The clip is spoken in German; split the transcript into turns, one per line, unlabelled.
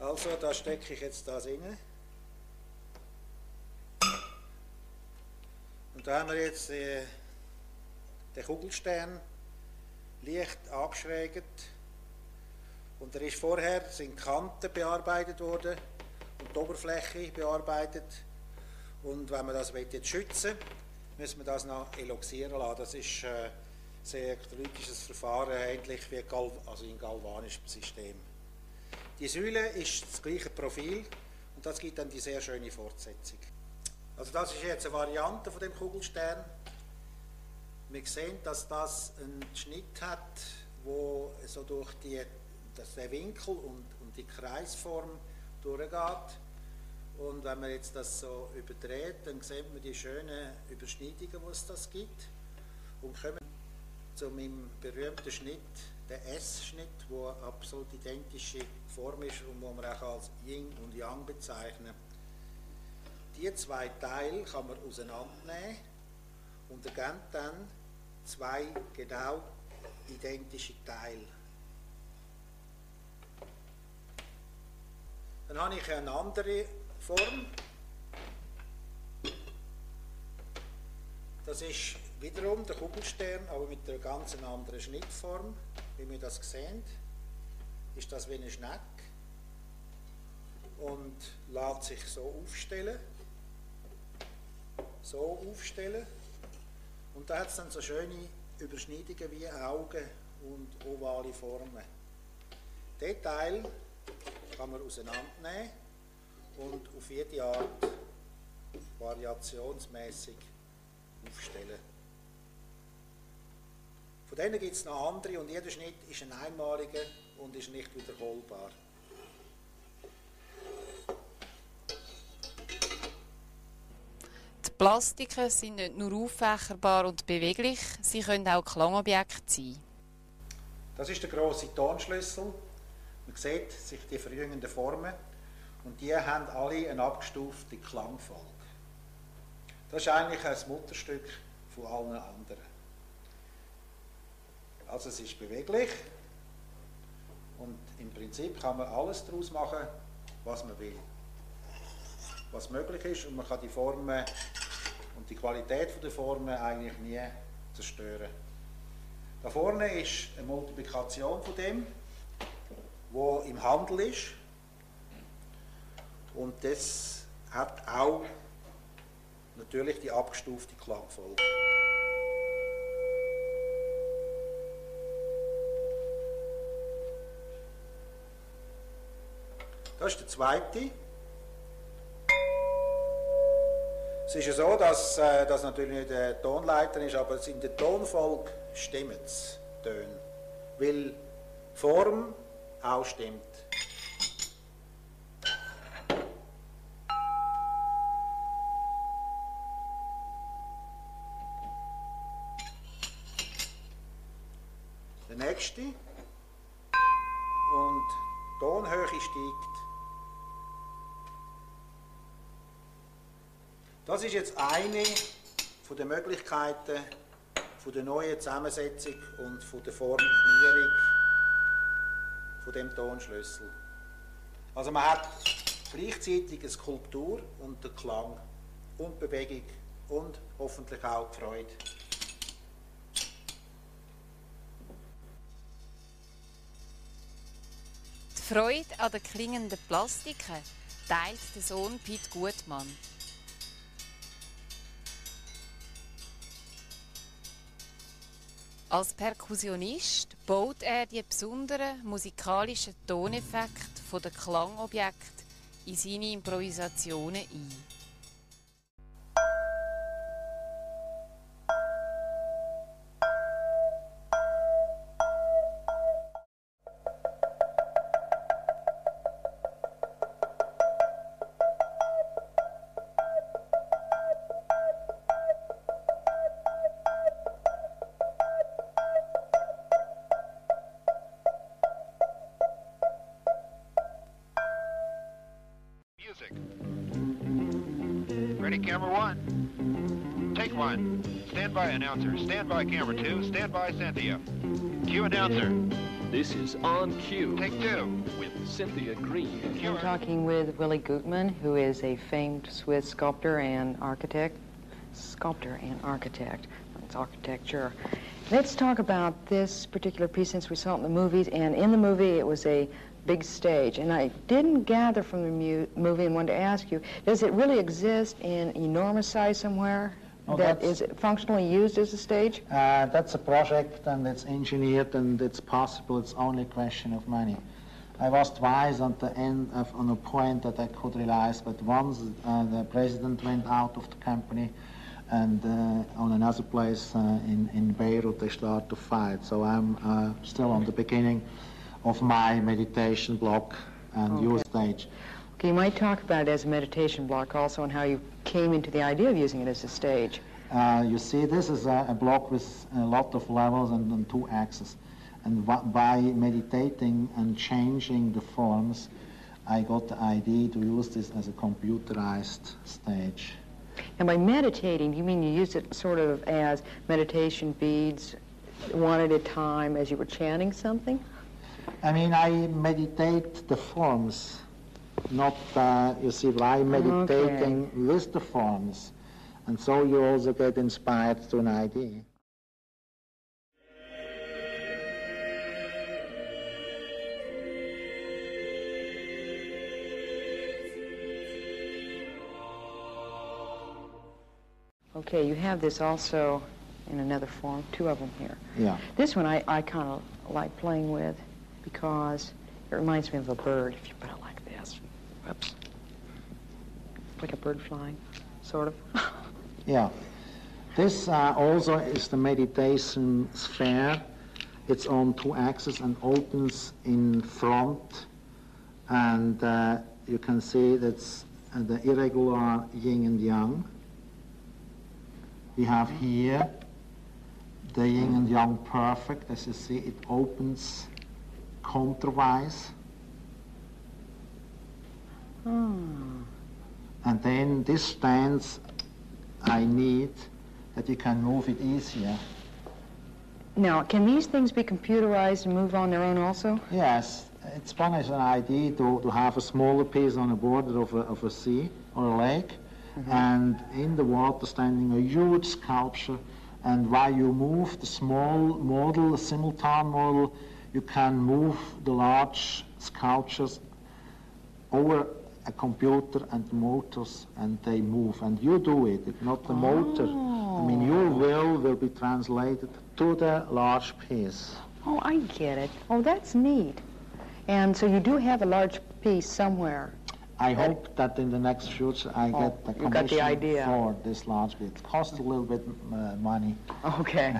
Also, da stecke ich jetzt das rein. Und da haben wir jetzt den Kugelstern leicht angeschrägt. Und er ist vorher, sind die Kanten bearbeitet worden und die Oberfläche bearbeitet. Und wenn wir das jetzt schützen wollen, müssen wir das noch eloxieren lassen. Das ist ein sehr elektrolytisches Verfahren, ähnlich wie also im galvanischen System. Die Säule ist das gleiche Profil und das gibt dann die sehr schöne Fortsetzung. Also das ist jetzt eine Variante von dem Kugelstern. Wir sehen, dass das einen Schnitt hat, wo so durch der Winkel und die Kreisform durchgeht. Und wenn man jetzt das so überdreht, dann sieht man die schönen Überschneidungen, die es das gibt. Und kommen zu meinem berühmten Schnitt, der S-Schnitt, der eine absolut identische Form ist und wo man auch als Yin und Yang bezeichnen. Die zwei Teile kann man auseinandernehmen und ergeben dann zwei genau identische Teile. Dann habe ich eine andere Form. Das ist wiederum der Kugelstern, aber mit einer ganz anderen Schnittform. Wie wir das sehen, ist das wie eine Schnecke und lässt sich so aufstellen. So aufstellen. Und da hat es dann so schöne Überschneidungen wie Augen und ovale Formen. Den Teil kann man auseinandernehmen und auf jede Art variationsmäßig aufstellen. Von denen gibt es noch andere und jeder Schnitt ist ein einmaliger und ist nicht wiederholbar.
Die Plastiken sind nicht nur auffächerbar und beweglich, sie können auch Klangobjekte sein.
Das ist der grosse Tonschlüssel. Man sieht sich die verjüngenden Formen und die haben alle eine abgestufte Klangfolge. Das ist eigentlich ein Mutterstück von allen anderen. Also es ist beweglich und im Prinzip kann man alles daraus machen, was man will. Was möglich ist und man kann die Formen und die Qualität der Formen eigentlich nie zerstören. Da vorne ist eine Multiplikation von dem, wo im Handel ist und das hat auch natürlich die abgestufte Klangfolge. Das ist der zweite. Es ist ja so, dass das natürlich nicht der Tonleiter ist, aber in der Tonfolge stimmen die Töne, weil die Form auch stimmt. Der nächste und die Tonhöhe steigt. Das ist jetzt eine von den Möglichkeiten von der neuen Zusammensetzung und von der Formierung von dem Tonschlüssel. Also man hat gleichzeitig eine Skulptur und den Klang und Bewegung und hoffentlich auch die Freude.
Die Freude an den klingenden Plastiken teilt der Sohn Piet Gutmann. Als Perkussionist baut er die besonderen musikalischen Toneffekte der Klangobjekte in seine Improvisationen ein.
Ready, camera one. Take one. Stand by, announcer. Stand by, camera two. Stand by, Cynthia. Cue announcer.
This is On Cue
Take two.
with Cynthia Green.
I'm talking with Willi Gutmann, who is a famed Swiss sculptor and architect. It's architecture. Let's talk about this particular piece since we saw it in the movies, and in the movie it was a big stage. And I didn't gather from the movie and wanted to ask you, does it really exist in enormous size somewhere?
No,
that is functionally used as a stage?
That's a project, and it's engineered, and it's possible. It's only a question of money. I was twice on the end on a point that I could realize, but once the president went out of the company, and on another place in Beirut they start to fight. So I'm still on the beginning of my meditation block and your stage.
Okay, you might talk about it as a meditation block also, and how you came into the idea of using it as a stage.
You see, this is a block with a lot of levels and two axes. And by meditating and changing the forms, I got the idea to use this as a computerized stage.
And by meditating, you mean you use it sort of as meditation beads, one at a time, as you were chanting something?
I mean, I meditate the forms, not, you see, by meditating with the forms. And so you also get inspired to an idea.
Okay, you have this also in another form, two of them here.
Yeah.
This one I kind of like playing with because it reminds me of a bird, if you put it like this. Whoops. Like a bird flying, sort of.
Yeah. This also is the meditation sphere. It's on two axes and opens in front. And you can see that's the irregular yin and yang. We have here the yin and yang perfect. As you see, it opens contrawise. And then this stance I need that you can move it easier.
Now, can these things be computerized and move on their own also?
Yes, it's one as an idea to have a smaller piece on the border of a sea or a lake, and in the water standing a huge sculpture, and while you move the small model, the simultan model, you can move the large sculptures over a computer and the motors, and they move, and you do it, not the motor. I mean, your will be translated to the large piece.
Oh, I get it. Oh, that's neat. And so you do have a large piece somewhere.
I hope that in the next future I get the commission for this large piece. It costs a little bit money.
Okay.